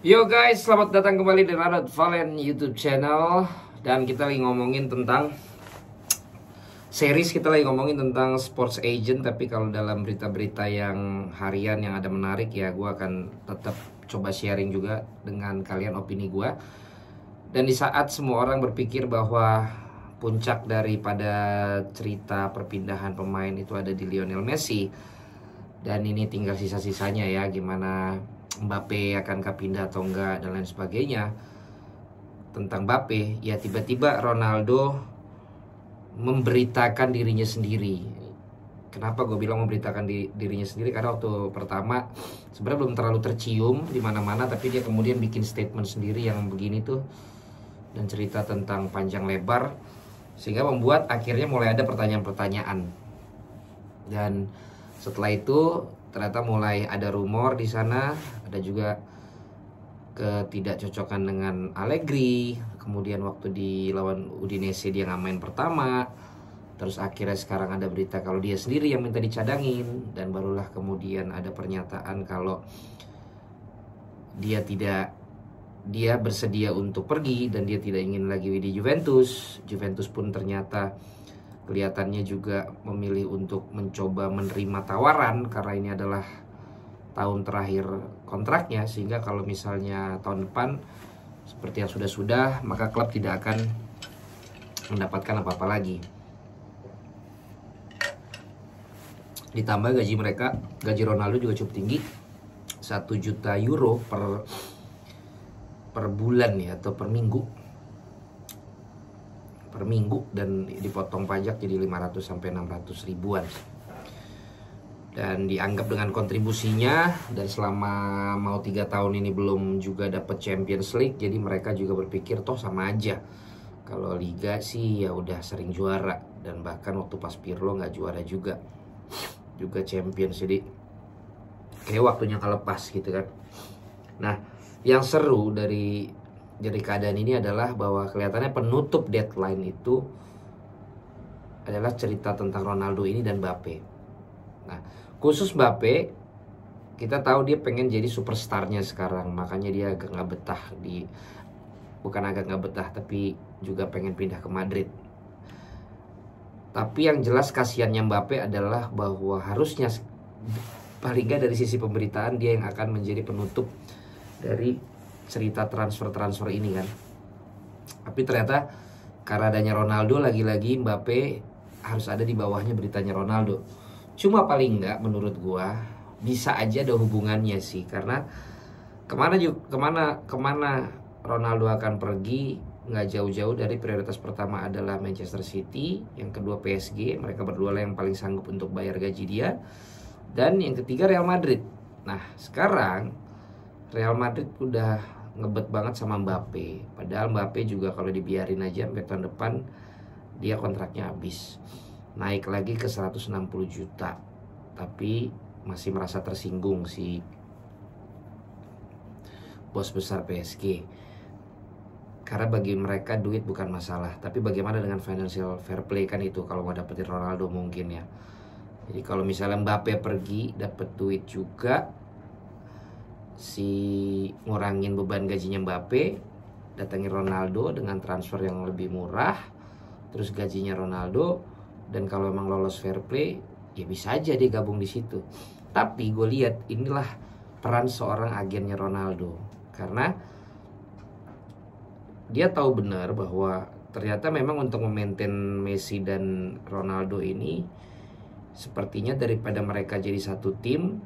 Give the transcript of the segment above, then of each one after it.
Yo guys, selamat datang kembali di Radot Valen YouTube channel. Dan kita lagi ngomongin tentang series, kita lagi ngomongin tentang sports agent. Tapi kalau dalam berita-berita yang harian yang ada menarik ya, gue akan tetap coba sharing juga dengan kalian opini gue. Dan di saat semua orang berpikir bahwa puncak daripada cerita perpindahan pemain itu ada di Lionel Messi, dan ini tinggal sisa-sisanya ya, gimana Mbappe akankah pindah atau enggak dan lain sebagainya. Tentang Mbappe, ya tiba-tiba Ronaldo memberitakan dirinya sendiri. Kenapa gue bilang memberitakan dirinya sendiri? Karena waktu pertama sebenarnya belum terlalu tercium di mana-mana, tapi dia kemudian bikin statement sendiri yang begini tuh, dan cerita tentang panjang lebar, sehingga membuat akhirnya mulai ada pertanyaan-pertanyaan. Dan setelah itu ternyata mulai ada rumor di sana, ada juga ketidakcocokan dengan Allegri. Kemudian waktu di lawan Udinese dia nggak main pertama. Terus akhirnya sekarang ada berita kalau dia sendiri yang minta dicadangin, dan barulah kemudian ada pernyataan kalau dia bersedia untuk pergi dan dia tidak ingin lagi di Juventus. Juventus pun ternyata kelihatannya juga memilih untuk mencoba menerima tawaran karena ini adalah tahun terakhir kontraknya, sehingga kalau misalnya tahun depan seperti yang sudah-sudah, maka klub tidak akan mendapatkan apa-apa lagi. Ditambah gaji Ronaldo juga cukup tinggi, 1 juta euro per bulan ya, atau per minggu, dan dipotong pajak jadi 500 sampai 600 ribuan. Dan dianggap dengan kontribusinya, dan selama mau 3 tahun ini belum juga dapat Champions League, jadi mereka juga berpikir toh sama aja. Kalau Liga sih ya udah sering juara, dan bahkan waktu pas Pirlo nggak juara juga Champions, jadi kayak waktunya kelepas gitu kan. Nah, yang seru dari keadaan ini adalah bahwa kelihatannya penutup deadline itu adalah cerita tentang Ronaldo ini dan Mbappe. Nah, khusus Mbappe, kita tahu dia pengen jadi superstarnya sekarang, makanya dia agak nggak betah tapi juga pengen pindah ke Madrid. Tapi yang jelas kasihannya Mbappe adalah bahwa harusnya paling nggak dari sisi pemberitaan dia yang akan menjadi penutup dari cerita transfer ini kan. Tapi ternyata karena adanya Ronaldo, lagi-lagi Mbappe harus ada di bawahnya beritanya Ronaldo. Cuma paling enggak menurut gua bisa aja ada hubungannya sih, karena kemana Ronaldo akan pergi nggak jauh-jauh dari prioritas pertama adalah Manchester City, yang kedua PSG, mereka berdua lah yang paling sanggup untuk bayar gaji dia, dan yang ketiga Real Madrid. Nah sekarang Real Madrid udah ngebet banget sama Mbappe. Padahal Mbappe juga kalau dibiarin aja sampai tahun depan dia kontraknya habis. Naik lagi ke 160 juta. Tapi masih merasa tersinggung si bos besar PSG. Karena bagi mereka duit bukan masalah, tapi bagaimana dengan financial fair play kan, itu kalau mau dapetin Ronaldo mungkin ya. Jadi kalau misalnya Mbappe pergi dapet duit juga, si ngurangin beban gajinya Mbappe, datangin Ronaldo dengan transfer yang lebih murah, terus gajinya Ronaldo, dan kalau emang lolos fair play ya bisa aja dia gabung di situ. Tapi gue lihat inilah peran seorang agennya Ronaldo, karena dia tahu benar bahwa ternyata memang untuk memaintain Messi dan Ronaldo ini, sepertinya daripada mereka jadi satu tim,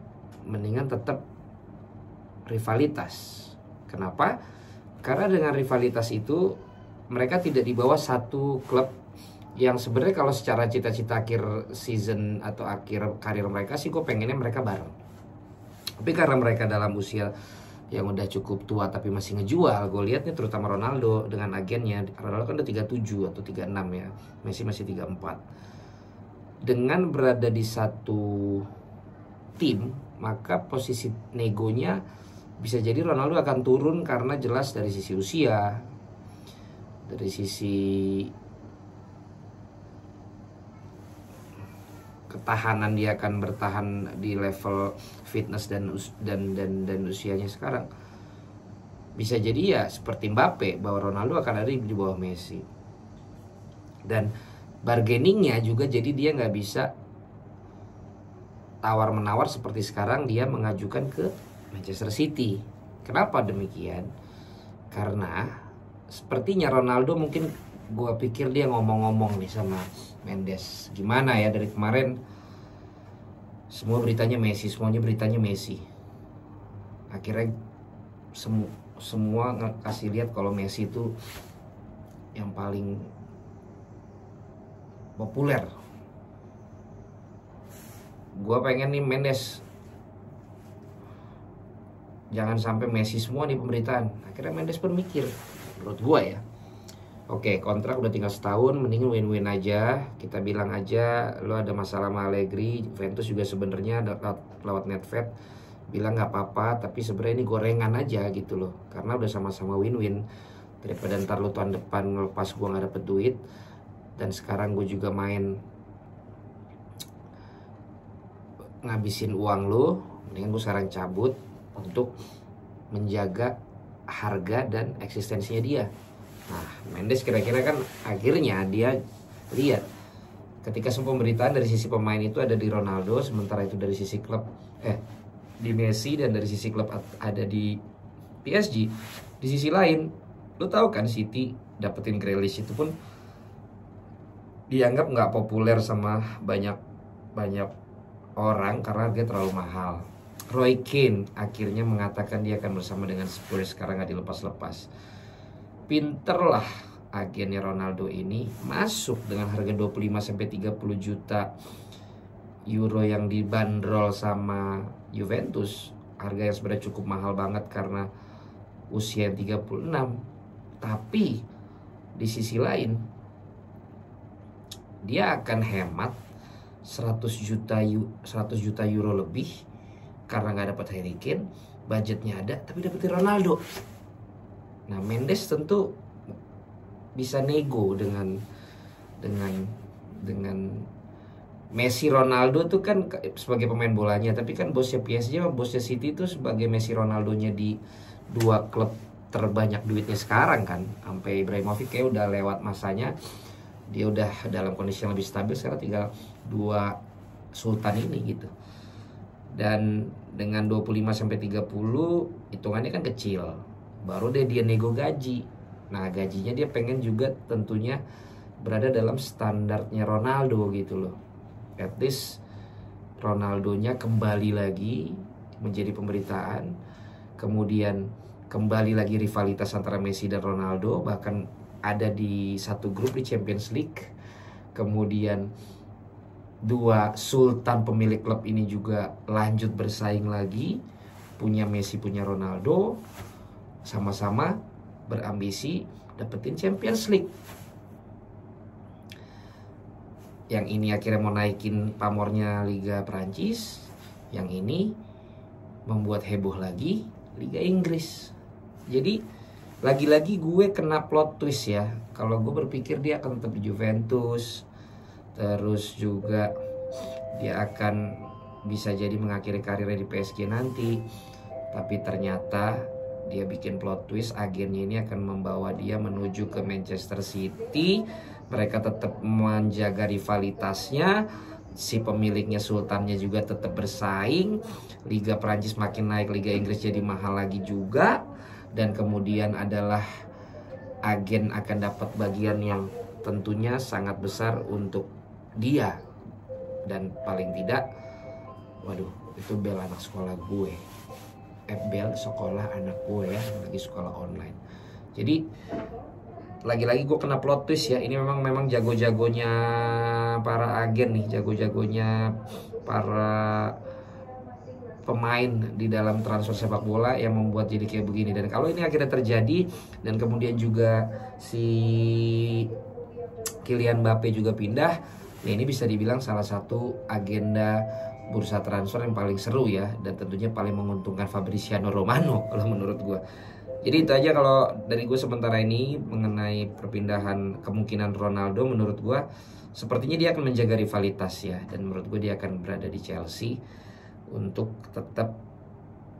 mendingan tetap rivalitas. Kenapa? Karena dengan rivalitas itu mereka tidak di bawah satu klub yang sebenarnya kalau secara cita-cita akhir season atau akhir karir mereka sih gue pengennya mereka bareng. Tapi karena mereka dalam usia yang udah cukup tua tapi masih ngejual, gue lihatnya terutama Ronaldo dengan agennya. Ronaldo kan udah 37 atau 36 ya, Messi masih 34. Dengan berada di satu tim, maka posisi negonya bisa jadi Ronaldo akan turun karena jelas dari sisi usia, dari sisi ketahanan, dia akan bertahan di level fitness dan usianya sekarang. bisa jadi ya seperti Mbappe, bahwa Ronaldo akan ada di bawah Messi. Dan bargainingnya juga jadi dia nggak bisa tawar-menawar seperti sekarang dia mengajukan ke Manchester City. Kenapa demikian? Karena sepertinya Ronaldo mungkin gue pikir dia ngomong-ngomong nih sama Mendes. Gimana ya, dari kemarin semua beritanya Messi, semuanya beritanya Messi. Akhirnya semua kasih lihat kalau Messi itu yang paling populer. Gue pengen nih Mendes, jangan sampai Messi semua nih pemberitaan. Akhirnya Mendes pun mikir, menurut gue ya, oke, kontrak udah tinggal setahun, mending win-win aja. Kita bilang aja lo ada masalah sama Allegri. Juventus juga sebenarnya lewat Nedved bilang nggak apa-apa, tapi sebenarnya ini gorengan aja gitu loh, karena udah sama-sama win-win. Daripada ntar lo tahun depan ngelepas gue nggak dapet duit, dan sekarang gue juga main ngabisin uang lo, mendingan gue sekarang cabut untuk menjaga harga dan eksistensinya dia. Nah, Mendes kira-kira kan akhirnya dia lihat ketika semua pemberitaan dari sisi pemain itu ada di Ronaldo, sementara itu dari sisi klub di Messi, dan dari sisi klub ada di PSG. Di sisi lain, lo tahu kan City dapetin Grealish itu pun dianggap nggak populer sama banyak orang karena dia terlalu mahal. Roy Keane akhirnya mengatakan dia akan bersama dengan Spurs, sekarang nggak dilepas-lepas. Pinterlah agennya Ronaldo ini masuk dengan harga 25-30 juta euro yang dibanderol sama Juventus. Harga yang sebenarnya cukup mahal banget karena usia 36. Tapi di sisi lain dia akan hemat 100 juta euro lebih karena nggak dapat Harry Kane, budgetnya ada tapi dapetin Ronaldo. Nah, Mendes tentu bisa nego dengan Messi. Ronaldo tuh kan sebagai pemain bolanya, tapi kan bosnya PSG sama bosnya City tuh sebagai Messi Ronaldonya di dua klub terbanyak duitnya sekarang kan. Sampai Ibrahimovic kayak udah lewat masanya, dia udah dalam kondisi yang lebih stabil, sekarang tinggal dua sultan ini gitu. Dan dengan 25-30 hitungannya kan kecil, baru dia nego gaji. Nah, gajinya dia pengen juga tentunya berada dalam standarnya Ronaldo gitu loh. At least Ronaldonya kembali lagi menjadi pemberitaan, kemudian kembali lagi rivalitas antara Messi dan Ronaldo, bahkan ada di satu grup di Champions League. Kemudian dua sultan pemilik klub ini juga lanjut bersaing lagi, punya Messi punya Ronaldo, sama-sama berambisi dapetin Champions League. Yang ini akhirnya mau naikin pamornya Liga Prancis, yang ini membuat heboh lagi Liga Inggris. Jadi lagi-lagi gue kena plot twist ya. Kalau gue berpikir dia akan tetap di Juventus, terus juga dia akan bisa jadi mengakhiri karirnya di PSG nanti, tapi ternyata dia bikin plot twist, agennya ini akan membawa dia menuju ke Manchester City. Mereka tetap menjaga rivalitasnya, si pemiliknya sultannya juga tetap bersaing, Liga Prancis makin naik, Liga Inggris jadi mahal lagi juga, dan kemudian adalah agen akan dapat bagian yang tentunya sangat besar untuk dia. Dan paling tidak, waduh, itu bel anak sekolah gue, bel sekolah anak gue ya, lagi sekolah online. Jadi lagi-lagi gue kena plot twist ya. Ini memang jago-jagonya para agen nih, jago-jagonya para pemain di dalam transfer sepak bola yang membuat jadi kayak begini. Dan kalau ini akhirnya terjadi, dan kemudian juga si Kylian Mbappe juga pindah, nah ini bisa dibilang salah satu agenda bursa transfer yang paling seru ya, dan tentunya paling menguntungkan Fabriziano Romano kalau menurut gue. Jadi itu aja kalau dari gue sementara ini mengenai perpindahan kemungkinan Ronaldo. Menurut gue sepertinya dia akan menjaga rivalitas ya, dan menurut gue dia akan berada di Chelsea untuk tetap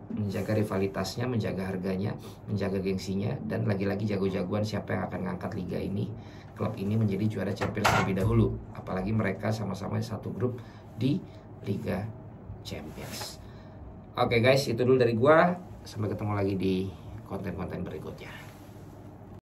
menjaga rivalitasnya, menjaga harganya, menjaga gengsinya, dan lagi-lagi jago-jagoan siapa yang akan ngangkat liga ini, klub ini menjadi juara Champions terlebih dahulu. Apalagi mereka sama-sama satu grup di Liga Champions. Oke guys, itu dulu dari gua. Sampai ketemu lagi di konten-konten berikutnya.